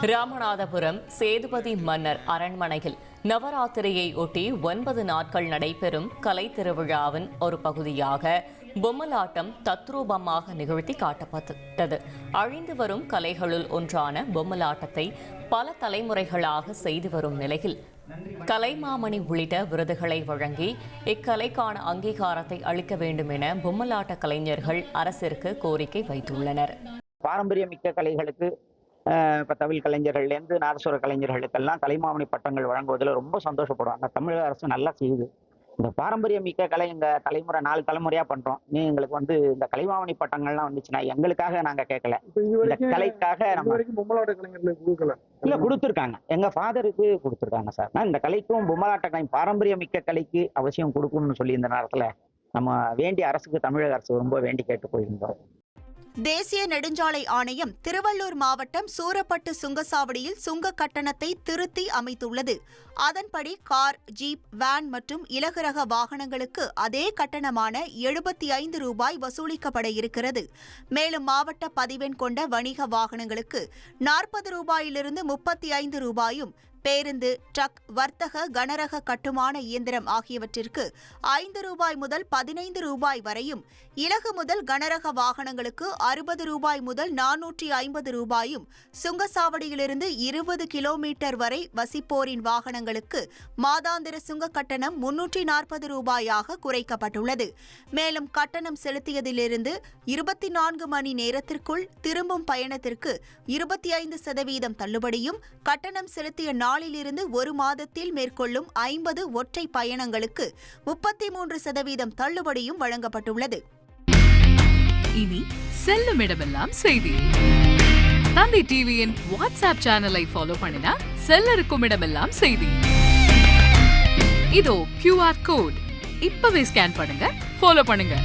ராமநாதபுரம் சேதுபதி மன்னர் அரண்மனையில் நவராத்திரியை ஒட்டி 9 நாட்கள் நடைபெறும் கலை திருவிழாவின் ஒரு பகுதியாக பொம்மலாட்டம் தத்ரூபமாக நிகழ்த்தி காட்டப்பட்டது. அழிந்து வரும் கலைகளுள் ஒன்றான பொம்மலாட்டத்தை பல தலைமுறைகளாக செய்து வரும் நிலையில் கலைமாமணி உள்ளிட்ட விருதுகளை வழங்கி இக்கலைக்கான அங்கீகாரத்தை அளிக்க வேண்டும் என பொம்மலாட்ட கலைஞர்கள் அரசிற்கு கோரிக்கை வைத்துள்ளனர். பாரம்பரியமிக்க கலைகளுக்கு இப்போ தவில் கலைஞர்கள்லேருந்து நாதஸ்வர கலைஞர்களுக்கெல்லாம் கலைமாமணி பட்டங்கள் வழங்குவதில் ரொம்ப சந்தோஷப்படுவாங்க. தமிழக அரசு நல்லா செய்யுது. இந்த பாரம்பரியமிக்க கலை எங்கள் தலைமுறை 4 தலைமுறையாக பண்ணுறோம். எங்களுக்கு இந்த கலைமாமணி பட்டங்கள்லாம் வந்துச்சுன்னா எங்களுக்காக நாங்கள் கேட்கல, இந்த கலைக்காக நம்ம பொம்மலாட்ட கலைஞர்களுக்கு கொடுக்கல. இல்லை கொடுத்துருக்காங்க, எங்கள் ஃபாதருக்கு கொடுத்துருக்காங்க சார். நான் இந்த கலைக்கும் பொம்மலாட்ட கலை பாரம்பரியமிக்க கலைக்கு அவசியம் கொடுக்கணும்னு சொல்லி இந்த நேரத்தில் நம்ம வேண்டிய அரசுக்கு தமிழக அரசு ரொம்ப வேண்டி கேட்டு போயிருந்தோம். தேசிய நெடுஞ்சாலை ஆணையம் திருவள்ளூர் மாவட்டம் சூரப்பட்டு சுங்கச்சாவடியில் சுங்க கட்டணத்தை திருத்தி அமைத்துள்ளது. அதன்படி கார், ஜீப், வேன் மற்றும் இலகுரக வாகனங்களுக்கு அதே கட்டணமான 75 ரூபாய் வசூலிக்கப்பட இருக்கிறது. மேலும் மாவட்ட பதிவெண் கொண்ட வணிக வாகனங்களுக்கு 40 ரூபாயிலிருந்து 35 ரூபாயும், பேருந்து, ட்ரக், வர்த்தக, கனரக கட்டுமான இயந்திரம் ஆகியவற்றிற்கு 5 ரூபாய் முதல் 15 ரூபாய் வரையும், இலகு முதல் கனரக வாகனங்களுக்கு 60 ரூபாய் முதல் 450 ரூபாயும், சுங்கச்சாவடியிலிருந்து 20 கிலோமீட்டர் வரை வசிப்போரின் வாகனங்களுக்கு மாதாந்திர சுங்க கட்டணம் 340 ரூபாயாக குறைக்கப்பட்டுள்ளது. மேலும் கட்டணம் செலுத்தியதிலிருந்து 24 மணி நேரத்திற்குள் திரும்பும் பயணத்திற்கு 25% தள்ளுபடியும், கட்டணம் செலுத்திய நாளிலிருந்து 1 மாதத்தில் மேற்கொள்ளும் 50 ஒற்றை பயணங்களுக்கு 33% தள்ளுபடியும் வழங்கப்பட்டுள்ளது. இனி செல்லும் இடமெல்லாம் செய்தி. தந்தை டிவியின் வாட்ஸ்அப் சேனலை ஃபாலோ பண்ணினா செல்லருக்கும் இடமெல்லாம் செய்தி. இதோ QR கோட், இப்பவே ஸ்கேன் பண்ணுங்க, ஃபாலோ பண்ணுங்க.